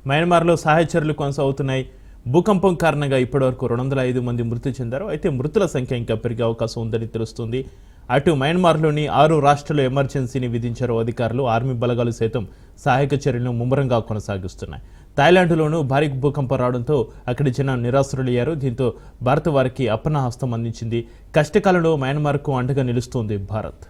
మయన్మార్లో సహాయ చర్యలు కొనసాగుతున్నాయి. భూకంపం కారణంగా ఇప్పటివరకు 205 మంది మృతి చెందారు. అయితే మృతుల సంఖ్య ఇంకా పెరిగే అవకాశం ఉందని తెలుస్తుంది. అటు మయన్మార్లోని 6 రాష్ట్రాల్లో ఎమర్జెన్సీని విధించారు అధికారులు. ఆర్మీ బలగాలు సైతం సహాయక చర్యలను ముమ్మరంగా కొనసాగిస్తున్నాయి. థాయిలాండ్లోనూ భారీ భూకంపం రావడంతో అక్కడి జనం నిరాశ్రులయ్యారు. దీంతో భారత్ వారికి అప్పన్న హస్తం అందించింది. కష్టకాలంలో మయన్మార్కు అండగా నిలుస్తోంది భారత్.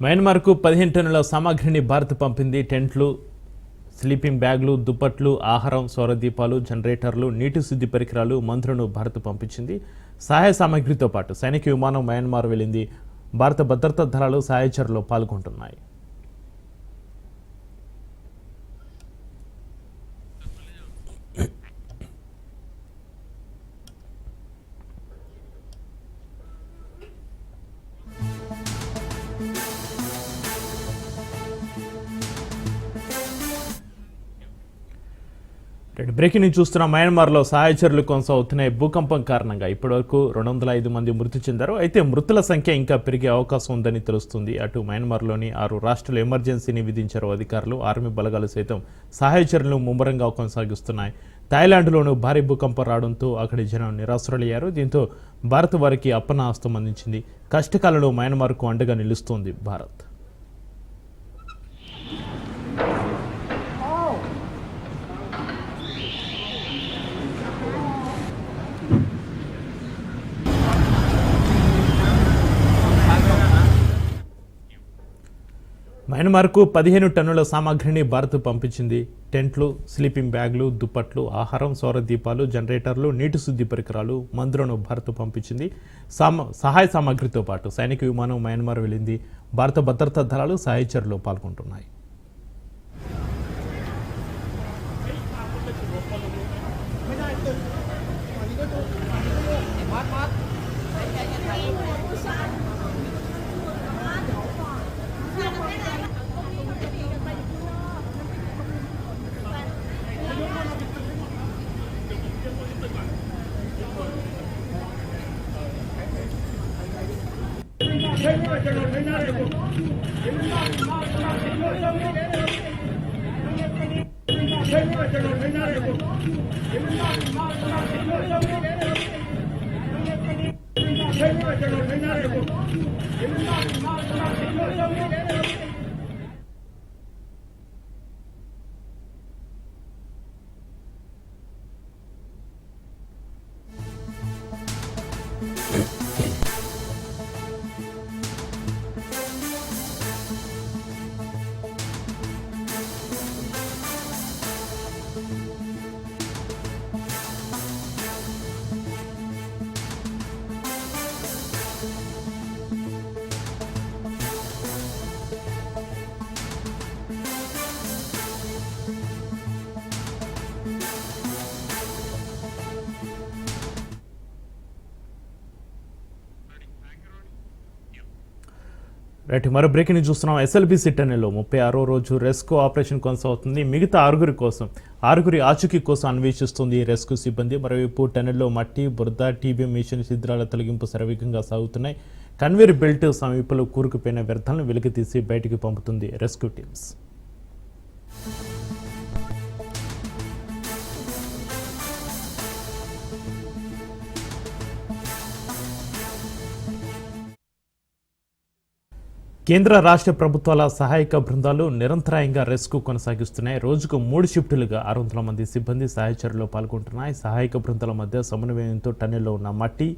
మయన్మార్కు 15 టన్నుల సామాగ్రిని భారత్ పంపింది. టెంట్లు, స్లీపింగ్ బ్యాగ్లు, దుప్పట్లు, ఆహారం, సౌరదీపాలు, జనరేటర్లు, నీటి శుద్ధి పరికరాలు, మందులను భారత్ పంపించింది. సహాయ సామాగ్రితో పాటు సైనిక విమానం మయన్మార్ వెళ్లింది. భారత భద్రతా దళాలు సహాయ చర్యలో పాల్గొంటున్నాయి. బ్రేకింగ్ న్యూస్ చూస్తున్న మయన్మార్లో సహాయ చర్యలు కొనసాగుతున్నాయి. భూకంపం కారణంగా ఇప్పటివరకు 205 మంది మృతి చెందారు. అయితే మృతుల సంఖ్య ఇంకా పెరిగే అవకాశం ఉందని తెలుస్తుంది. అటు మయన్మార్లోని 6 రాష్ట్రాలు ఎమర్జెన్సీని విధించారు అధికారులు. ఆర్మీ బలగాలు సైతం సహాయ చర్యలను ముమ్మరంగా కొనసాగిస్తున్నాయి. థాయిలాండ్లోనూ భారీ భూకంపం రావడంతో అక్కడి జనం నిరాశ్రులయ్యారు. దీంతో భారత్ వారికి అప్పన్న హస్తం అందించింది. కష్టకాలంలో మయన్మార్కు అండగా నిలుస్తోంది భారత్. మయన్మార్కు 15 టన్నుల సామాగ్రిని భారత్ పంపించింది. టెంట్లు, స్లీపింగ్ బ్యాగ్లు, దుప్పట్లు, ఆహారం, సౌరదీపాలు, జనరేటర్లు, నీటి శుద్ధి పరికరాలు, మందులను భారత్ పంపించింది. సహాయ సామాగ్రితో పాటు సైనిక విమానం మయన్మార్ వెళ్లింది. భారత భద్రతా దళాలు సహాయ చర్యలో పాల్గొంటున్నాయి. రైట్, మరో బ్రేకింగ్ చూస్తున్నాం. ఎస్ఎల్బీసీ టన్నెల్లో 36వ రోజు రెస్క్యూ ఆపరేషన్ కొనసాగుతుంది. మిగతా 6గురి ఆచూకీ కోసం అన్వేషిస్తుంది రెస్క్యూ సిబ్బంది. మరోవైపు టన్నెల్లో మట్టి, బురద, టీబీఎం మిషన్ శిథిరాల తొలగింపు శరవేగంగా సాగుతున్నాయి. కన్వేర్ బెల్ట్ సమీపంలో కూరుకుపోయిన వ్యర్థాలను వెలికితీసి బయటికి పంపుతుంది రెస్క్యూ టీమ్స్. కేంద్ర రాష్ట్ర ప్రభుత్వాల సహాయక బృందాలు నిరంతరాయంగా రెస్క్యూ కొనసాగిస్తున్నాయి. రోజుకు 3 షిఫ్టులుగా 600 మంది సిబ్బంది సహాయ చర్యలో పాల్గొంటున్నాయి. సహాయక బృందాల మధ్య సమన్వయంతో టన్నెల్లో ఉన్న మట్టి,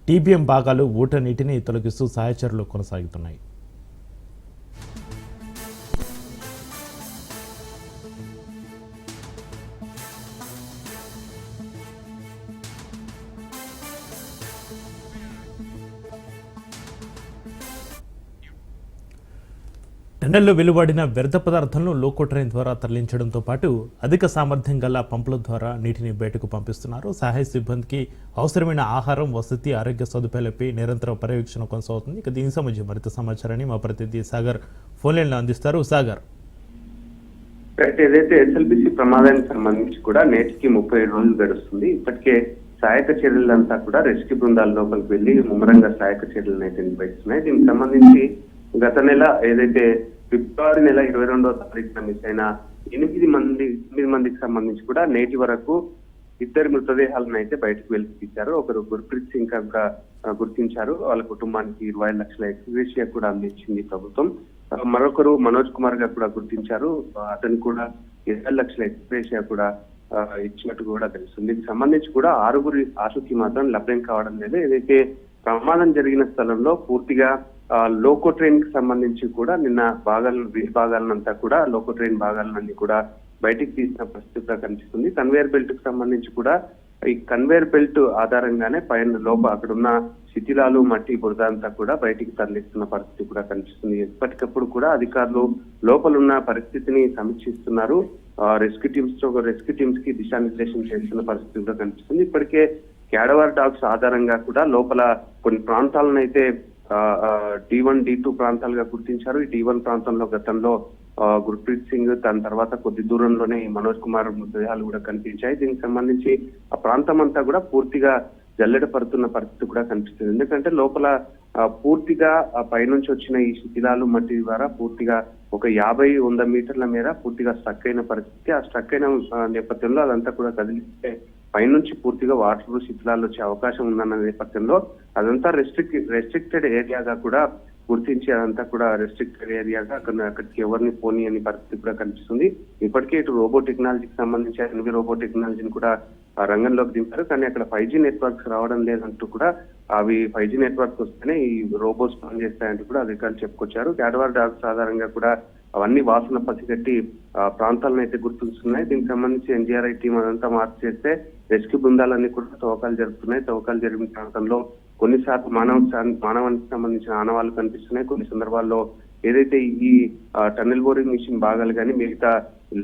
టీబీఎం భాగాలు, ఊట నీటిని తొలగిస్తూ సహాయ చర్యలు కొనసాగుతున్నాయి. టన్నెల్లో వెలువడిన వ్యర్థ పదార్థాలను లోకో ట్రైన్ ద్వారా తరలించడంతో పాటు అధిక సామర్థ్యం గల పంపుల ద్వారా నీటిని బయటకు పంపిస్తున్నారు. సహాయ సిబ్బందికి అవసరమైన ఆహారం, వసతి, ఆరోగ్య సదుపాయాలపై నిరంతర పర్యవేక్షణ కొనసాగుతుంది. ఇక దీనికి సంబంధించి మరింత సమాచారాన్ని మా ప్రతినిధి సాగర్ ఫోన్ లైన్లో అందిస్తారు. సాగర్, ఏదైతే ఎస్ఎల్బిసి ప్రమాదానికి సంబంధించి కూడా నేటికి 37 రోజులు గడుస్తుంది. ఇప్పటికే సహాయక చర్యలంతా కూడా రెస్క్యూ బృందాల లోపలికి వెళ్లి ముమ్మరంగా సహాయక చర్యలను అయితే నిర్వహిస్తున్నాయి. దీనికి సంబంధించి గత నెల ఏదైతే ఫిబ్రవరి నెల 22వ తారీఖున మిస్ అయిన 8 మందికి సంబంధించి కూడా నేటి వరకు 2 మృతదేహాలను అయితే బయటకు వెలికి తీశారు. ఒకరు గుర్ప్రీత్ సింగ్ గా గుర్తించారు. వాళ్ళ కుటుంబానికి 25 లక్షల ఎక్స్గ్రేషియా కూడా అందించింది ప్రభుత్వం. మరొకరు మనోజ్ కుమార్ గా కూడా గుర్తించారు. అతను కూడా 20 లక్షల ఎక్స్గ్రేషియా కూడా ఇచ్చినట్టు కూడా తెలుస్తుంది. దీనికి సంబంధించి కూడా 6 ఆచూకీ మాత్రం లభ్యం కావడం లేదు. ఏదైతే ప్రమాదం జరిగిన స్థలంలో పూర్తిగా లోకో ట్రైన్ కి సంబంధించి కూడా నిన్న భాగాలనంతా కూడా లోకో ట్రైన్ భాగాలన్నీ కూడా బయటికి తీసిన పరిస్థితిగా కనిపిస్తుంది. కన్వేయర్ బెల్ట్ కి సంబంధించి కూడా ఈ కన్వేయర్ బెల్ట్ ఆధారంగానే పైన అక్కడ ఉన్న శిథిలాలు, మట్టి, బురద అంతా కూడా బయటికి తరలిస్తున్న పరిస్థితి కూడా కనిపిస్తుంది. ఎప్పటికప్పుడు కూడా అధికారులు లోపలున్న పరిస్థితిని సమీక్షిస్తున్నారు. రెస్క్యూ టీమ్స్ కి దిశానిర్దేశం చేస్తున్న పరిస్థితి కూడా కనిపిస్తుంది. ఇప్పటికే క్యాడవర్ డాగ్స్ ఆధారంగా కూడా లోపల కొన్ని ప్రాంతాలను అయితే D1, D2 ప్రాంతాలుగా గుర్తించారు. ఈ D1 ప్రాంతంలో గతంలో గుర్ప్రీత్ సింగ్, దాని తర్వాత కొద్ది దూరంలోనే మనోజ్ కుమార్ మృతదేహాలు కూడా కనిపించాయి. దీనికి సంబంధించి ఆ ప్రాంతం అంతా కూడా పూర్తిగా జల్లెడ పడుతున్న పరిస్థితి కూడా కనిపిస్తుంది. ఎందుకంటే లోపల పూర్తిగా పైనుంచి వచ్చిన ఈ శిథిలాలు, మట్టి ద్వారా పూర్తిగా ఒక 50-100 మీటర్ల మేర పూర్తిగా స్ట్రక్ అయిన పరిస్థితి. ఆ స్ట్రక్ అయిన నేపథ్యంలో అదంతా కూడా కదిలిస్తే పైనుంచి పూర్తిగా వాటర్ శిథిలాలు వచ్చే అవకాశం ఉందన్న నేపథ్యంలో అదంతా రెస్ట్రిక్టెడ్ ఏరియాగా కూడా గుర్తించి అదంతా కూడా రెస్ట్రిక్టెడ్ ఏరియాగా అక్కడికి ఎవరిని పోనీ అనే పరిస్థితి కూడా కనిపిస్తుంది. ఇప్పటికే ఇటు రోబో టెక్నాలజీకి సంబంధించి ఎన్వి రోబో టెక్నాలజీని కూడా రంగంలోకి దింపారు. కానీ అక్కడ 5G నెట్వర్క్స్ రావడం లేదంటూ కూడా అవి 5G నెట్వర్క్ వస్తేనే ఈ రోబోస్ పనిచేస్తాయంటూ కూడా అధికారులు చెప్పుకొచ్చారు. క్యాడవర్ డాగ్స్ ఆధారంగా కూడా అవన్నీ వాసన పసిగట్టి ప్రాంతాలను అయితే గుర్తిస్తున్నాయి. దీనికి సంబంధించి NDRI టీం అదంతా మార్పు చేస్తే రెస్క్యూ బృందాలన్నీ కూడా తవ్వకాలు జరుపుతున్నాయి. తవ్వకాలు జరిగిన ప్రాంతంలో కొన్నిసార్లు మానవానికి సంబంధించిన ఆనవాళ్లు కనిపిస్తున్నాయి. కొన్ని సందర్భాల్లో ఏదైతే ఈ టన్నెల్ బోరింగ్ మిషన్ భాగాలు కానీ మిగతా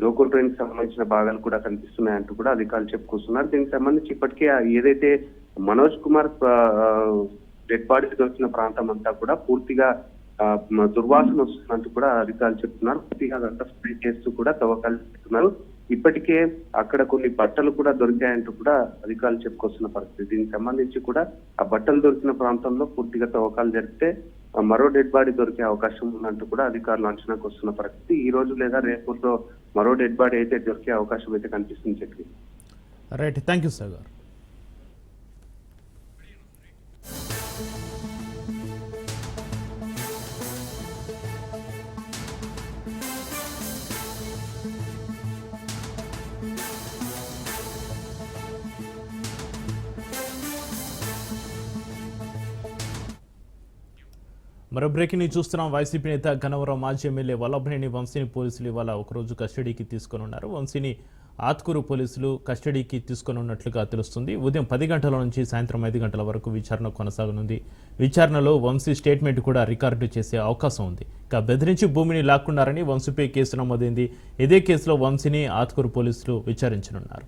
లోకో ట్రైన్ కి సంబంధించిన భాగాలు కూడా కనిపిస్తున్నాయి అంటూ కూడా అధికారులు చెప్పుకొస్తున్నారు. దీనికి సంబంధించి ఇప్పటికే ఏదైతే మనోజ్ కుమార్ డెడ్ బాడీ దొరికిన ప్రాంతం అంతా కూడా పూర్తిగా దుర్వాసన వస్తున్నట్టు కూడా అధికారులు చెప్తున్నారు. పూర్తిగా అదంతా స్ప్రే చేస్తూ కూడా తవ్వకాలు చేస్తున్నారు. ఇప్పటికే అక్కడ కొన్ని బట్టలు కూడా దొరికాయంటూ కూడా అధికారులు చెప్పుకొస్తున్న పరిస్థితి. దీనికి సంబంధించి కూడా ఆ బట్టలు దొరికిన ప్రాంతంలో పూర్తిగా తవ్వకాలు జరిపితే మరో డెడ్ బాడీ దొరికే అవకాశం ఉందంటూ కూడా అధికారులు అంచనాకు వస్తున్న పరిస్థితి. ఈ రోజు లేదా రేపుతో మరో డెడ్ బాడీ అయితే దొరికే అవకాశం అయితే కనిపిస్తుంది. Chakri, right, thank you Sagar. మరో బ్రేకింగ్ ని చూస్తున్నాం. వైసీపీ నేత గన్నవరం మాజీ ఎమ్మెల్యే వల్లభనేని వంశీని పోలీసులు ఇవాళ ఒకరోజు కస్టడీకి తీసుకొని ఉన్నారు. వంశీని ఆత్కూరు పోలీసులు కస్టడీకి తీసుకొని ఉన్నట్లుగా తెలుస్తుంది. ఉదయం 10 గంటల నుంచి సాయంత్రం 5 గంటల వరకు విచారణ కొనసాగనుంది. విచారణలో వంశీ స్టేట్మెంట్ కూడా రికార్డు చేసే అవకాశం ఉంది. ఇక బెదిరించి భూమిని లాక్కున్నారని వంశీపై కేసు నమోదైంది. ఇదే కేసులో వంశీని ఆత్కూరు పోలీసులు విచారించనున్నారు.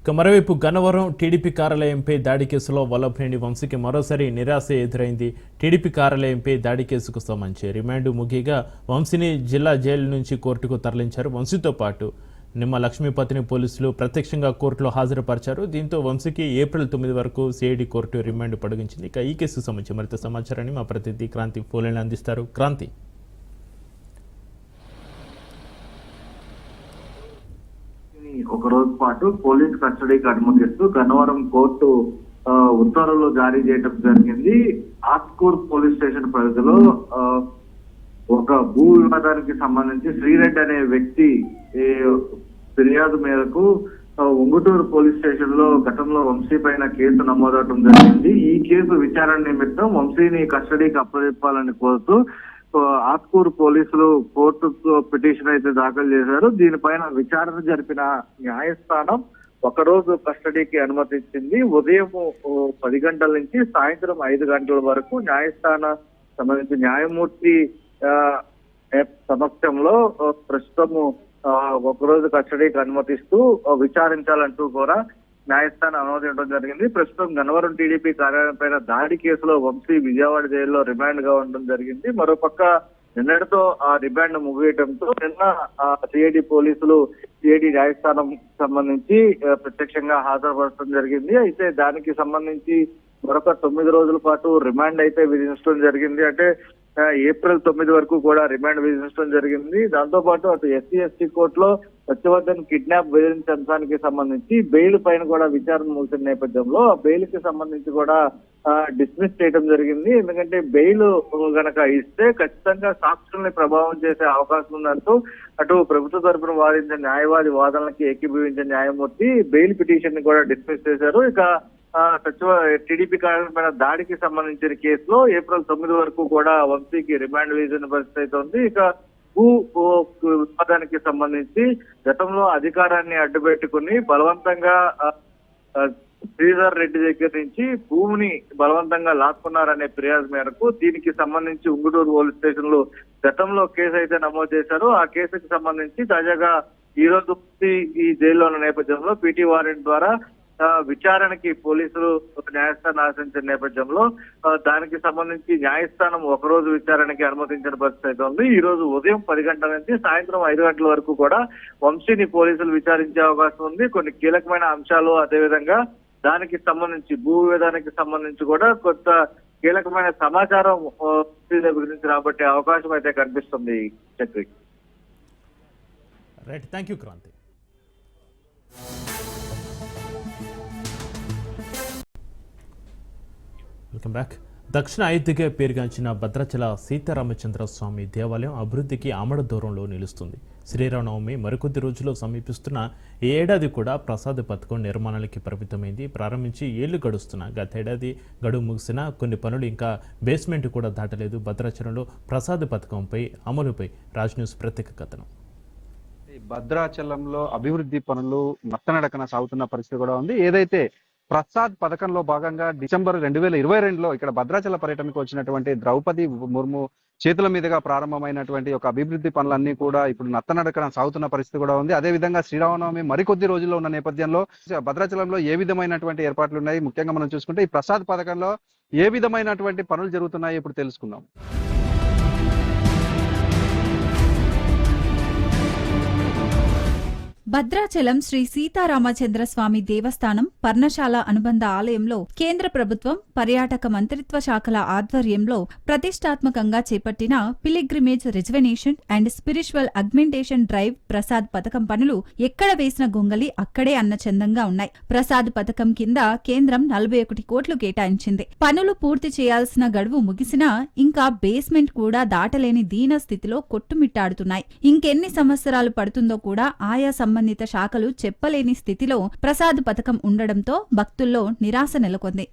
ఇక మరోవైపు గన్నవరం టీడీపీ కార్యాలయంపై దాడి కేసులో వల్లభనేని వంశీకి మరోసారి నిరాశ ఎదురైంది. టీడీపీ కార్యాలయంపై దాడి కేసుకు సంబంధించి రిమాండ్ ముగియగా వంశీని జిల్లా జైలు నుంచి కోర్టుకు తరలించారు. వంశీతో పాటు నిమ్మ లక్ష్మీపతిని పోలీసులు ప్రత్యక్షంగా కోర్టులో హాజరుపరిచారు. దీంతో వంశీకి ఏప్రిల్ 9 వరకు సిఐడి కోర్టు రిమాండ్ పొడిగించింది. ఇక ఈ కేసుకు సంబంధించి మరింత సమాచారాన్ని మా ప్రతినిధి క్రాంతి ఫోన్లైన్ అందిస్తారు. క్రాంతి, ఒక రోజు పాటు పోలీస్ కస్టడీకి అనుమతిస్తూ గన్నవరం కోర్టు ఉత్తర్వులు జారీ చేయడం జరిగింది. ఆత్కూర్ పోలీస్ స్టేషన్ పరిధిలో ఒక భూ వివాదానికి సంబంధించి శ్రీరెడ్డి అనే వ్యక్తి ఫిర్యాదు మేరకు ఉంగుటూరు పోలీస్ స్టేషన్ లో గతంలో వంశీ పైన కేసు నమోదవడం జరిగింది. ఈ కేసు విచారణ నిమిత్తం వంశీని కస్టడీకి అప్పచెప్పాలని కోరుతూ ఆత్కూరు పోలీసులు కోర్టుకు పిటిషన్ అయితే దాఖలు చేశారు. దీనిపైన విచారణ జరిపిన న్యాయస్థానం ఒకరోజు కస్టడీకి అనుమతించింది. ఉదయం 10 గంటల నుంచి సాయంత్రం 5 గంటల వరకు న్యాయస్థానం సంబంధించి న్యాయమూర్తి సమక్షంలో ప్రస్తుతము ఒకరోజు కస్టడీకి అనుమతిస్తూ విచారించాలంటూ కూడా న్యాయస్థానం అనుమతించడం జరిగింది. ప్రస్తుతం గన్నవరం టీడీపీ కార్యాలయం పైన దాడి కేసులో వంశీ విజయవాడ జైల్లో రిమాండ్ గా ఉండడం జరిగింది. మరోపక్క నిన్నటితో ఆ రిమాండ్ ముగియటంతో నిన్న సిఐడి పోలీసులు సిఐడి న్యాయస్థానం సంబంధించి ప్రత్యక్షంగా హాజరుపరచడం జరిగింది. అయితే దానికి సంబంధించి మరొక 9 రోజుల పాటు రిమాండ్ అయితే విధించడం జరిగింది. అంటే ఏప్రిల్ 9 వరకు కూడా రిమాండ్ విధించడం జరిగింది. దాంతో పాటు అటు ఎస్సీ కోర్టులో సత్యవర్ధన్ కిడ్నాప్ బెదిరించే అంశానికి సంబంధించి బెయిల్ పైన కూడా విచారణ ముగిసిన నేపథ్యంలో ఆ బెయిల్ కి సంబంధించి కూడా డిస్మిస్ చేయడం జరిగింది. ఎందుకంటే బెయిల్ గనక ఇస్తే ఖచ్చితంగా సాక్షుల్ని ప్రభావం చేసే అవకాశం ఉందంటూ అటు ప్రభుత్వ తరపున వాదించిన న్యాయవాది వాదనలకి ఏకీభవించిన న్యాయమూర్తి బెయిల్ పిటిషన్ ని కూడా డిస్మిస్ చేశారు. ఇక టీడీపీ కార్యాలయం పైన దాడికి సంబంధించిన కేసులో ఏప్రిల్ 9 వరకు కూడా వంశీకి రిమాండ్ విధించిన పరిస్థితి అయితే ఉంది. ఇక భూ వివాదానికి సంబంధించి గతంలో అధికారాన్ని అడ్డుపెట్టుకుని బలవంతంగా శ్రీధర్ రెడ్డి దగ్గర నుంచి భూమిని బలవంతంగా లాక్కున్నారనే ఫిర్యాదు మేరకు దీనికి సంబంధించి ఉంగుటూరు పోలీస్ స్టేషన్ లో గతంలో కేసు అయితే నమోదు చేశారు. ఆ కేసుకు సంబంధించి తాజాగా ఈ రోజు ఈ జైల్లో ఉన్న నేపథ్యంలో పీటీ వారెంట్ ద్వారా విచారణకి పోలీసులు న్యాయస్థానం ఆశించిన నేపథ్యంలో దానికి సంబంధించి న్యాయస్థానం ఒకరోజు విచారణకి అనుమతించిన పరిస్థితి ఉంది. ఈ రోజు ఉదయం 10 గంటల నుంచి సాయంత్రం 5 గంటల వరకు కూడా వంశీని పోలీసులు విచారించే అవకాశం ఉంది. కొన్ని కీలకమైన అంశాలు, అదేవిధంగా దానికి సంబంధించి భూ వివాదానికి సంబంధించి కూడా కొంత కీలకమైన సమాచారం గురించి రాబట్టే అవకాశం అయితే కనిపిస్తుంది. Chakri. Right, thank you Kranthi. Welcome back. దక్షిణ అయోధ్యగా పేరుగాంచిన భద్రాచల సీతారామచంద్ర స్వామి దేవాలయం అభివృద్ధికి ఆమడ దూరంలో నిలుస్తుంది. శ్రీరామనవమి మరికొద్ది రోజుల్లో సమీపిస్తున్న ఈ ఏడాది కూడా ప్రసాద పథకం నిర్మాణాలకి పరిమితమైంది. ప్రారంభించి ఏళ్లు గడుస్తున్నా గతేడాది గడువు ముగిసినా కొన్ని పనులు ఇంకా బేస్మెంట్ కూడా దాటలేదు. భద్రాచలంలో ప్రసాద పథకంపై అమలుపై రాజ్ న్యూస్ ప్రత్యేక కథనం. భద్రాచలంలో అభివృద్ధి పనులు నత్తనడకన సాగుతున్న పరిస్థితి కూడా ఉంది. ఏదైతే ప్రసాద్ పథకంలో భాగంగా డిసెంబర్ 2022లో ఇక్కడ భద్రాచల పర్యటనకు వచ్చినటువంటి ద్రౌపది ముర్ము చేతుల మీదుగా ప్రారంభమైనటువంటి ఒక అభివృద్ధి పనులన్నీ కూడా ఇప్పుడు నత్తనడకన సాగుతున్న పరిస్థితి కూడా ఉంది. అదేవిధంగా శ్రీరామనవమి మరికొద్ది రోజుల్లో ఉన్న నేపథ్యంలో భద్రాచలంలో ఏ విధమైనటువంటి ఏర్పాట్లు ఉన్నాయి, ముఖ్యంగా మనం చూసుకుంటే ఈ ప్రసాద్ పథకంలో ఏ విధమైనటువంటి పనులు జరుగుతున్నాయి ఇప్పుడు తెలుసుకుందాం. భద్రాచలం శ్రీ సీతారామచంద్ర స్వామి దేవస్థానం పర్ణశాల అనుబంధ ఆలయంలో కేంద్ర ప్రభుత్వం పర్యాటక మంత్రిత్వ శాఖల ఆధ్వర్యంలో ప్రతిష్టాత్మకంగా చేపట్టిన pilgrimage reservation and spiritual augmentation drive Prasad పథకం పనులు ఎక్కడ వేసిన గొంగలి అక్కడే అన్న చందంగా ఉన్నాయి. ప్రసాద్ పథకం కింద కేంద్రం 41 కోట్లు కేటాయించింది. పనులు పూర్తి చేయాల్సిన గడువు ముగిసినా ఇంకా బేస్మెంట్ కూడా దాటలేని దీన స్థితిలో కొట్టుమిట్టాడుతున్నాయి. ఇంకెన్ని సంవత్సరాలు పడుతుందో కూడా ఆయా సంబంధిత శాఖలు చెప్పలేని స్థితిలో ప్రసాద్ పథకం ఉండడంతో భక్తుల్లో నిరాశ నెలకొంది.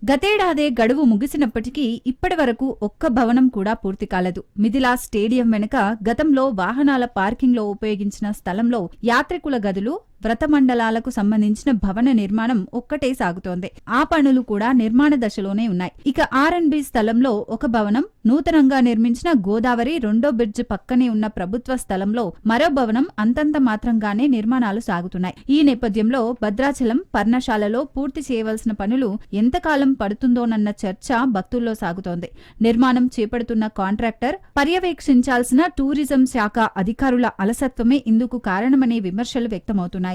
గతేడాదే గడువు ముగిసినప్పటికీ ఇప్పటి వరకు ఒక్క భవనం కూడా పూర్తి కాలేదు. మిథిలా స్టేడియం వెనుక గతంలో వాహనాల పార్కింగ్లో ఉపయోగించిన స్థలంలో యాత్రికుల గదులు, వ్రత మండలాలకు సంబంధించిన భవన నిర్మాణం ఒక్కటే సాగుతోంది. ఆ పనులు కూడా నిర్మాణ దశలోనే ఉన్నాయి. ఇక R&B స్థలంలో ఒక భవనం, నూతనంగా నిర్మించిన గోదావరి 2వ బ్రిడ్జ్ పక్కనే ఉన్న ప్రభుత్వ స్థలంలో మరో భవనం అంతంత మాత్రంగానే నిర్మాణాలు సాగుతున్నాయి. ఈ నేపథ్యంలో భద్రాచలం పర్ణశాలలో పూర్తి చేయవలసిన పనులు ఎంతకాలం పడుతుందోనన్న చర్చ భక్తుల్లో సాగుతోంది. నిర్మాణం చేపడుతున్న కాంట్రాక్టర్, పర్యవేక్షించాల్సిన టూరిజం శాఖ అధికారుల అలసత్వమే ఇందుకు కారణమనే విమర్శలు వ్యక్తమవుతున్నాయి.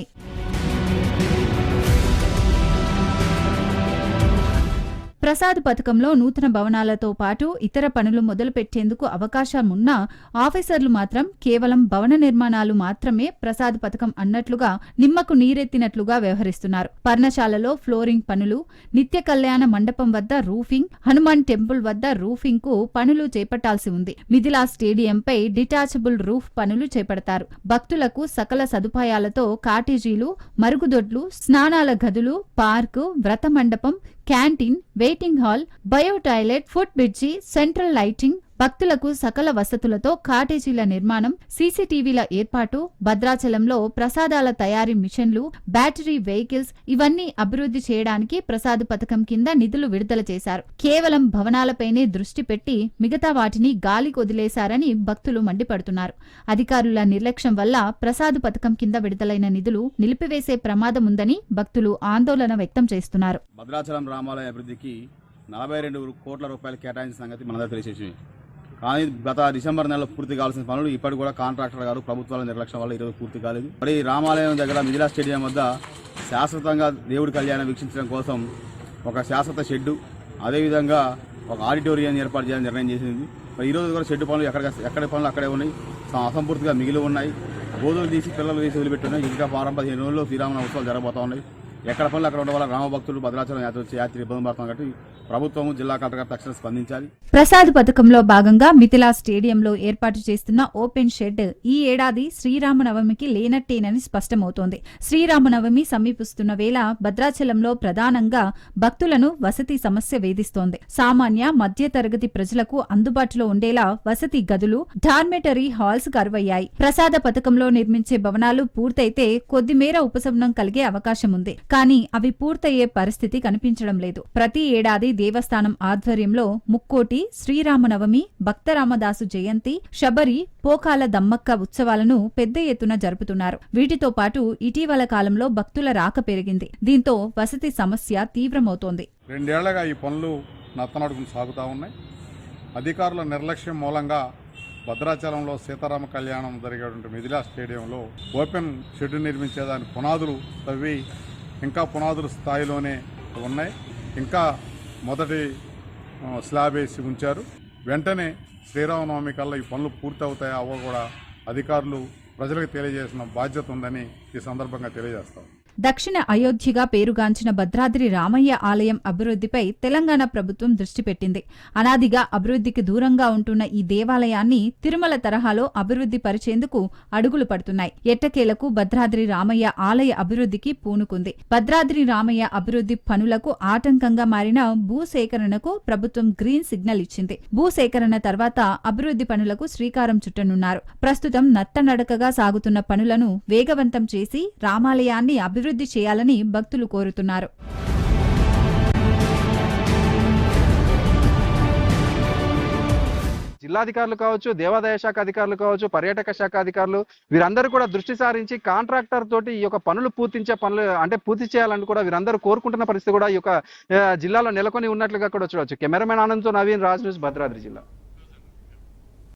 ప్రసాద్ పథకంలో నూతన భవనాలతో పాటు ఇతర పనులు మొదలుపెట్టేందుకు అవకాశం ఉన్నా ఆఫీసర్లు మాత్రం కేవలం భవన నిర్మాణాలు మాత్రమే ప్రసాద్ పథకం అన్నట్లుగా నిమ్మకు నీరెత్తినట్లుగా వ్యవహరిస్తున్నారు. పర్ణశాలలో ఫ్లోరింగ్ పనులు, నిత్య కళ్యాణ మండపం వద్ద రూఫింగ్, హనుమాన్ టెంపుల్ వద్ద రూఫింగ్ కు పనులు చేపట్టాల్సి ఉంది. మిథిలా స్టేడియంపై డిటాచబుల్ రూఫ్ పనులు చేపడతారు. భక్తులకు సకల సదుపాయాలతో కాటేజీలు, మరుగుదొడ్లు, స్నానాల గదులు, పార్కు, వ్రత మండపం, canteen, waiting hall, bio toilet, food bridge, central lighting, భక్తులకు సకల వసతులతో కాటేజీల నిర్మాణం, సీసీటీవీల ఏర్పాటు, భద్రాచలంలో ప్రసాదాల తయారీ మిషన్లు, బ్యాటరీ వెహికల్స్ ఇవన్నీ అభివృద్ధి చేయడానికి ప్రసాద్ పథకం కింద నిధులు విడుదల చేశారు. కేవలం భవనాలపైనే దృష్టి పెట్టి మిగతా వాటిని గాలికి వదిలేశారని భక్తులు మండిపడుతున్నారు. అధికారుల నిర్లక్ష్యం వల్ల ప్రసాద్ పథకం కింద విడుదలైన నిధులు నిలిపివేసే ప్రమాదం ఉందని భక్తులు ఆందోళన వ్యక్తం చేస్తున్నారు. భద్రాచలం రామాలయ అభివృద్ధికి 42 కోట్ల రూపాయలు కేటాయించిన సంగతి మనందరూ తెలిసేసింది. కానీ గత డిసెంబర్ నెలలో పూర్తి కావాల్సిన పనులు ఇప్పటికి కూడా కాంట్రాక్టర్ గారు ప్రభుత్వాల నిర్లక్ష్యం వల్ల ఈరోజు పూర్తి కాలేదు. మరి రామాలయం దగ్గర మిథిలా స్టేడియం వద్ద శాశ్వతంగా దేవుడి కళ్యాణం వీక్షించడం కోసం ఒక శాశ్వత షెడ్డు, అదేవిధంగా ఒక ఆడిటోరియం ఏర్పాటు చేయాలని నిర్ణయం చేసింది. మరి ఈరోజు కూడా షెడ్డు పనులు ఎక్కడ పనులు అక్కడే ఉన్నాయి, అసంపూర్తిగా మిగిలి ఉన్నాయి. గోధులు తీసి పిల్లలు తీసి వదిలిపెట్టున్నాయి. ఇంకా 15 రోజుల్లో శ్రీరామనవమి ఉత్సవాలు జరగబోతా ఉన్నాయి. ఎక్కడ పనులు అక్కడ ఉండడం వల్ల రామభక్తులు భద్రాచలం యాత్రి ఇబ్బంది పడుతున్నాం కాబట్టి ప్రభుత్వము జిల్లా కలెక్టర్ గారు తక్షణం స్పందించాలి. ప్రసాద్ పథకంలో భాగంగా మిథిలా స్టేడియంలో ఏర్పాటు చేస్తున్న ఓపెన్ షెడ్ ఈ ఏడాది శ్రీరామనవమికి లేనట్టేనని స్పష్టమవుతోంది. శ్రీరామనవమి సమీపిస్తున్న వేళ భద్రాచలంలో ప్రధానంగా భక్తులను వసతి సమస్య వేధిస్తోంది. సామాన్య మధ్యతరగతి ప్రజలకు అందుబాటులో ఉండేలా వసతి గదులు, డార్మెటరీ హాల్స్ కరువయ్యాయి. ప్రసాద పథకంలో నిర్మించే భవనాలు పూర్తయితే కొద్దిమేర ఉపశమనం కలిగే అవకాశం ఉంది. కానీ అవి పూర్తయ్యే పరిస్థితి కనిపించడం లేదు. ప్రతి ఏడాది దేవస్థానం ఆధ్వర్యంలో ముక్కోటి, శ్రీరామనవమి, భక్తరామదాసు జయంతి, శబరి, పోకాల దమ్మక్క ఉత్సవాలను పెద్ద ఎత్తున జరుపుతున్నారు. వీటితో పాటు ఇటీవల కాలంలో భక్తుల రాక పెరిగింది. దీంతో వసతి సమస్య తీవ్రమవుతోంది. 2 ఏళ్లుగా ఈ పనులు నత్తనడుకుని సాగుతూ ఉన్నాయి. అధికారుల నిర్లక్ష్యం మూలంగా భద్రాచలంలో సీతారామ కళ్యాణం జరిగేటువంటి మిథిలా స్టేడియంలో ఓపెన్ షెడ్ నిర్మించేదాని పునాదులు తవ్వి ఇంకా పునాదుల స్థాయిలోనే ఉన్నాయి. ఇంకా మొదటి స్లాబ్ వేసి ఉంచారు. వెంటనే శ్రీరామనవమి కల్లా ఈ పనులు పూర్తి అవుతాయో అవో కూడా అధికారులు ప్రజలకు తెలియజేసిన బాధ్యత ఉందని ఈ సందర్భంగా తెలియజేస్తాం. దక్షిణ అయోధ్యగా పేరుగాంచిన భద్రాద్రి రామయ్య ఆలయం అభివృద్ధిపై తెలంగాణ ప్రభుత్వం దృష్టి పెట్టింది. అనాదిగా అభివృద్ధికి దూరంగా ఉంటున్న ఈ దేవాలయాన్ని తిరుమల తరహాలో అభివృద్ధి పరిచేందుకు అడుగులు పడుతున్నాయి. ఎట్టకేలకు భద్రాద్రి రామయ్య ఆలయ అభివృద్ధికి పూనుకుంది. భద్రాద్రి రామయ్య అభివృద్ధి పనులకు ఆటంకంగా మారిన భూసేకరణకు ప్రభుత్వం గ్రీన్ సిగ్నల్ ఇచ్చింది. భూసేకరణ తర్వాత అభివృద్ధి పనులకు శ్రీకారం చుట్టనున్నారు. ప్రస్తుతం నత్తనడకగా సాగుతున్న పనులను వేగవంతం చేసి రామాలయాన్ని అభివృద్ధి చేయాలని భక్తులు కోరుతున్నారు. జిల్లాధికారులు కావచ్చు, దేవాదాయ శాఖ అధికారులు కావచ్చు, పర్యాటక శాఖ అధికారులు వీరందరూ కూడా దృష్టి సారించి కాంట్రాక్టర్ తోటి ఈ యొక్క పనులు పూర్తి చేయాలని కూడా వీరందరూ కోరుకుంటున్న పరిస్థితి కూడా ఈ యొక్క జిల్లాలో నెలకొని ఉన్నట్లుగా కూడా చూడవచ్చు. కెమెరామెన్ ఆనంద్తో నవీన్, రాజ్ న్యూస్, భద్రాద్రి జిల్లా.